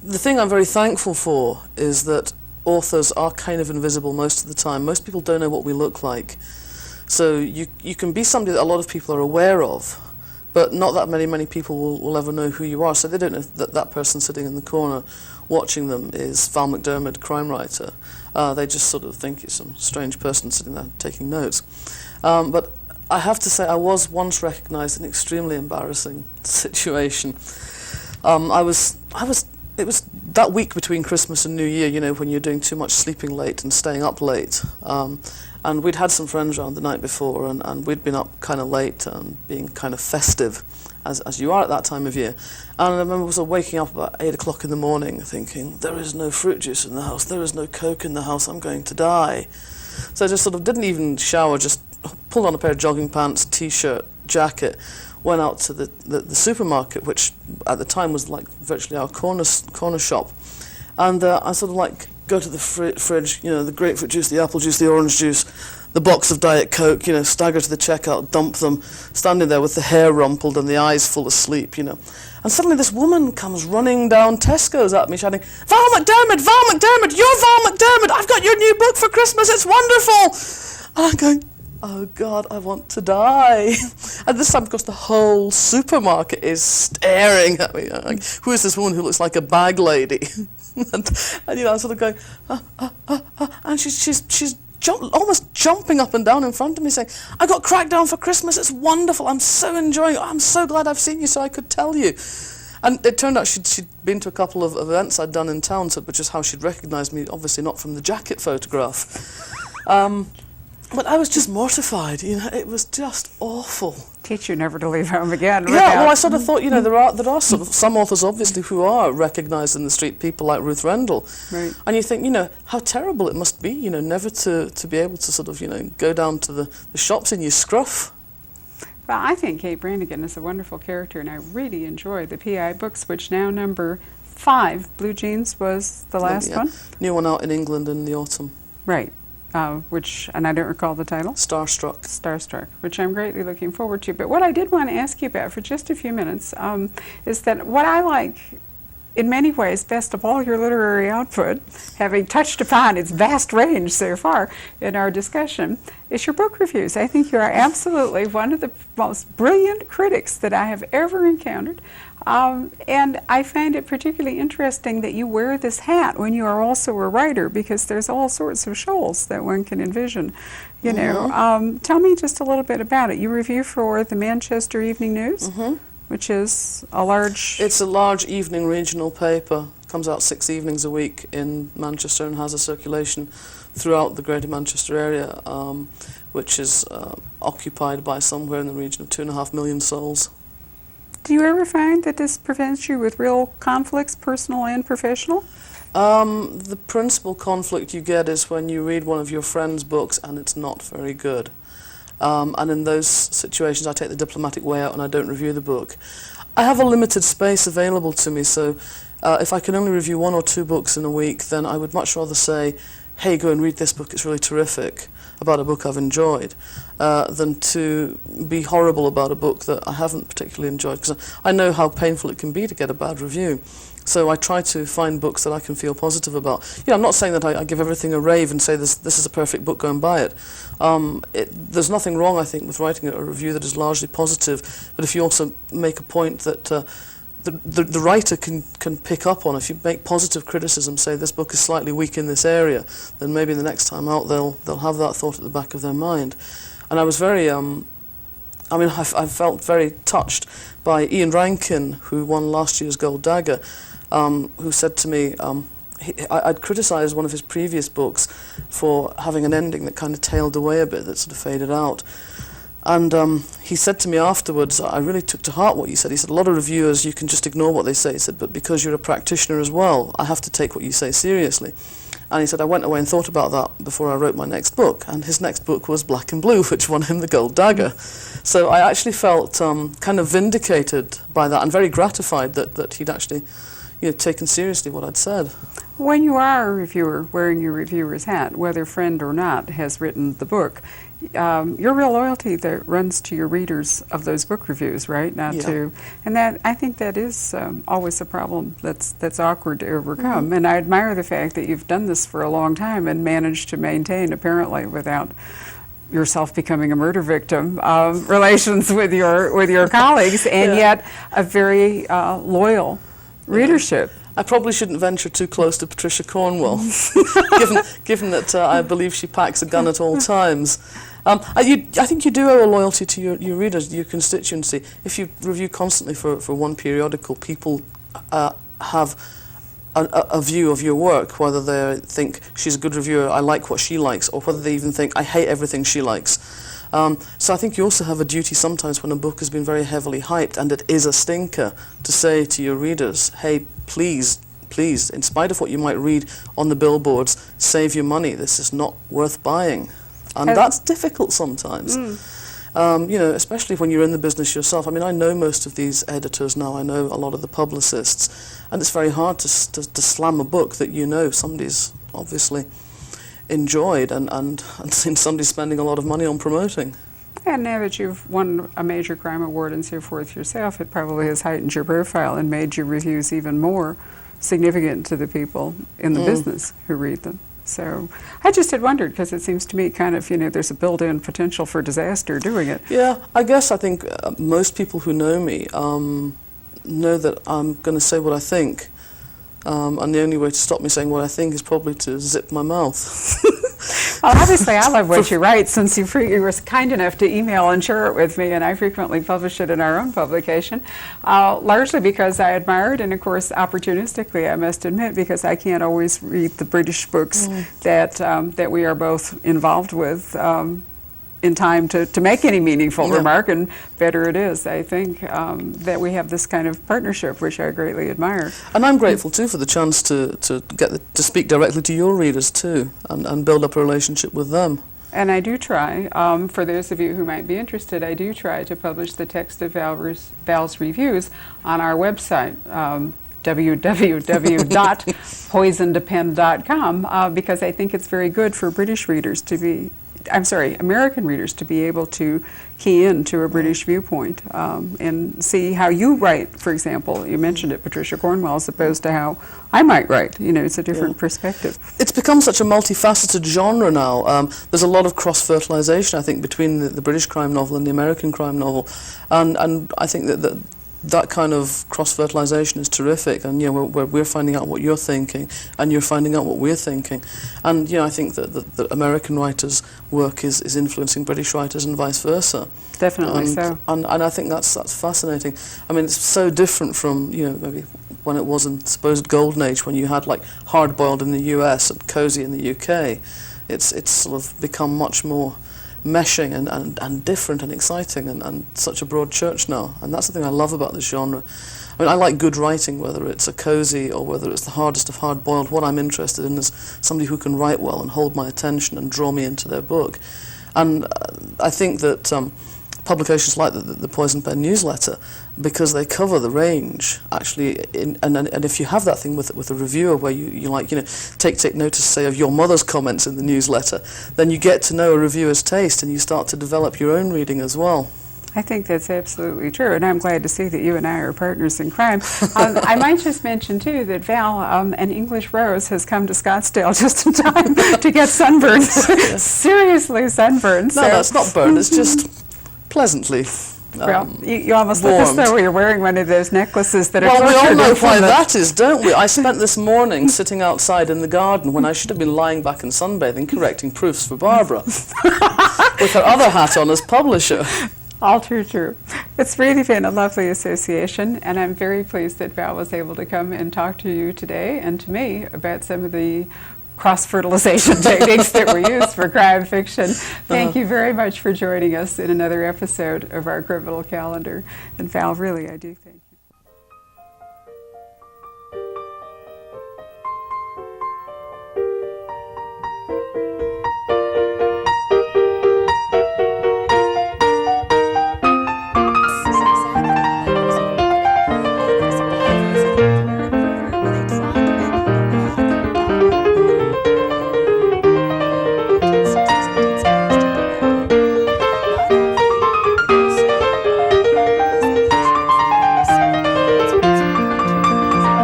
the thing I'm very thankful for is that authors are kind of invisible most of the time. Most people don't know what we look like. So you can be somebody that a lot of people are aware of, but not that many people will ever know who you are. So they don't know that that person sitting in the corner watching them is Val McDermid, crime writer. They just sort of think it's some strange person sitting there taking notes. But I have to say, I was once recognised in an extremely embarrassing situation. It was that week between Christmas and New Year, you know, when you're doing too much sleeping late and staying up late. And we'd had some friends around the night before, and we'd been up kind of late and being kind of festive, as you are at that time of year. And I remember sort of waking up about 8 o'clock in the morning thinking, there is no fruit juice in the house, there is no Coke in the house, I'm going to die. So I just sort of didn't even shower, just pulled on a pair of jogging pants, t-shirt, jacket, went out to the supermarket, which at the time was like virtually our corner shop. And I sort of like go to the fridge, you know, the grapefruit juice, the apple juice, the orange juice, the box of Diet Coke, you know, stagger to the checkout, dump them, standing there with the hair rumpled and the eyes full of sleep, you know. And suddenly this woman comes running down Tesco's at me shouting, Val McDermid, you're Val McDermid, I've got your new book for Christmas, it's wonderful. And I'm going, oh God, I want to die. And this time, of course, the whole supermarket is staring at me. Like, who is this woman who looks like a bag lady? and you know, I'm sort of going, and she's almost jumping up and down in front of me saying, I got Crackdown for Christmas, it's wonderful, I'm so enjoying it, I'm so glad I've seen you so I could tell you. And it turned out she'd been to a couple of events I'd done in town, so, which is how she'd recognised me, obviously not from the jacket photograph. But I was just mortified, you know, it was just awful. Teach you never to leave home again. Yeah, well, I sort of thought, you know, there are sort of some authors, obviously, who are recognised in the street, people like Ruth Rendell. Right. And you think, you know, how terrible it must be, you know, never to be able to sort of, you know, go down to the shops in your scruff. Well, I think Kate Brannigan is a wonderful character, and I really enjoy the PI books, which now number 5. Blue Jeans was the last one. New one out in England in the autumn. Right. And I don't recall the title. Starstruck, which I'm greatly looking forward to. But what I did want to ask you about for just a few minutes is that what I like in many ways best of all your literary output, having touched upon its vast range so far in our discussion, is your book reviews. I think you are absolutely one of the most brilliant critics that I have ever encountered. And I find it particularly interesting that you wear this hat when you are also a writer, because there's all sorts of shoals that one can envision, you know. Tell me just a little bit about it. You review for the Manchester Evening News, which is a large... It's a large evening regional paper. Comes out 6 evenings a week in Manchester and has a circulation throughout the Greater Manchester area, which is occupied by somewhere in the region of 2.5 million souls. Do you ever find that this prevents you with real conflicts, personal and professional? The principal conflict you get is when you read one of your friend's books and it's not very good. And in those situations I take the diplomatic way out and I don't review the book. I have a limited space available to me, so if I can only review 1 or 2 books in a week, then I would much rather say, hey, go and read this book, it's really terrific, about a book I've enjoyed, than to be horrible about a book that I haven't particularly enjoyed, because I know how painful it can be to get a bad review. So I try to find books that I can feel positive about. You know, I'm not saying that I give everything a rave and say this is a perfect book, go and buy it. There's nothing wrong, I think, with writing a review that is largely positive, but if you also make a point that the writer can pick up on, if you make positive criticism, say this book is slightly weak in this area, then maybe the next time out they'll have that thought at the back of their mind. And I was very, I felt very touched by Ian Rankin, who won last year's Gold Dagger, who said to me, I'd criticised one of his previous books for having an ending that kind of tailed away a bit, that sort of faded out. And he said to me afterwards, I really took to heart what you said. He said, a lot of reviewers, you can just ignore what they say. He said, but because you're a practitioner as well, I have to take what you say seriously. And he said, I went away and thought about that before I wrote my next book. And his next book was Black and Blue, which won him the Gold Dagger. So I actually felt kind of vindicated by that and very gratified that he'd actually, taken seriously what I'd said. When you are a reviewer, wearing your reviewer's hat, whether friend or not has written the book, your real loyalty that runs to your readers of those book reviews, right? Not Yeah. to, and that I think that is always a problem that's awkward to overcome. And I admire the fact that you've done this for a long time and managed to maintain, apparently, without yourself becoming a murder victim, relations with your colleagues, and yet a very loyal readership. I probably shouldn't venture too close to Patricia Cornwell, given that I believe she packs a gun at all times. I think you do owe a loyalty to your readers, your constituency. If you review constantly for one periodical, people have a view of your work, whether they think she's a good reviewer, I like what she likes, or whether they even think I hate everything she likes. So I think you also have a duty sometimes when a book has been very heavily hyped and it is a stinker to say to your readers, hey, please, in spite of what you might read on the billboards, save your money. This is not worth buying. And that's difficult sometimes. Especially when you're in the business yourself. I mean, I know most of these editors now. I know a lot of the publicists. And it's very hard to slam a book that somebody's obviously enjoyed and seen somebody spending a lot of money on promoting. And now that you've won a major crime award and so forth yourself, it probably has heightened your profile and made your reviews even more significant to the people in the business who read them. So I just had wondered, because it seems to me kind of, there's a built-in potential for disaster doing it. Yeah, I think most people who know me know that I'm going to say what I think. And the only way to stop me saying what I think is probably to zip my mouth. Well, obviously, I love what you write, since you were kind enough to email and share it with me, and I frequently publish it in our own publication, largely because I admire it, and of course, opportunistically, I must admit, because I can't always read the British books that we are both involved with in time to make any meaningful remark, and better it is, I think, that we have this kind of partnership, which I greatly admire. And I'm grateful too for the chance to to speak directly to your readers too, and build up a relationship with them. And I do try, for those of you who might be interested, I do try to publish the text of Val's reviews on our website, www.poisonedpen.com, because I think it's very good for American readers to be able to key into a British viewpoint and see how you write, for example. You mentioned it, Patricia Cornwell, as opposed to how I might write. It's a different perspective. It's become such a multifaceted genre now. There's a lot of cross-fertilization, I think, between the British crime novel and the American crime novel. And I think that kind of cross-fertilization is terrific, and we're finding out what you're thinking, and you're finding out what we're thinking, and I think that the American writers' work is influencing British writers and vice versa. Definitely so. And I think that's fascinating. I mean, it's so different from maybe when it was in the supposed golden age, when you had like Hard-Boiled in the US and Cozy in the UK. It's sort of become much more meshing and different and exciting and such a broad church now, and that's the thing I love about this genre. I mean, I like good writing, whether it's a cozy or whether it's the hardest of hard-boiled. What I'm interested in is somebody who can write well and hold my attention and draw me into their book. And I think that publications like the Poison Pen newsletter, because they cover the range, actually, and if you have that thing with a reviewer where you take notice, say, of your mother's comments in the newsletter, then you get to know a reviewer's taste and you start to develop your own reading as well. I think that's absolutely true, and I'm glad to see that you and I are partners in crime. I might just mention, too, that Val, an English Rose, has come to Scottsdale just in time to get sunburned. Seriously sunburned. No, that's not burned, it's just pleasantly well, you almost look as though you're wearing one of those necklaces that are Well, we all know why that is, don't we? I spent this morning sitting outside in the garden when I should have been lying back and sunbathing, correcting proofs for Barbara, with her other hat on as publisher. All true. It's really been a lovely association, and I'm very pleased that Val was able to come and talk to you today and to me about some of the cross-fertilization techniques that we use for crime fiction. Thank you very much for joining us in another episode of our criminal calendar. And Val, really, I do thank you.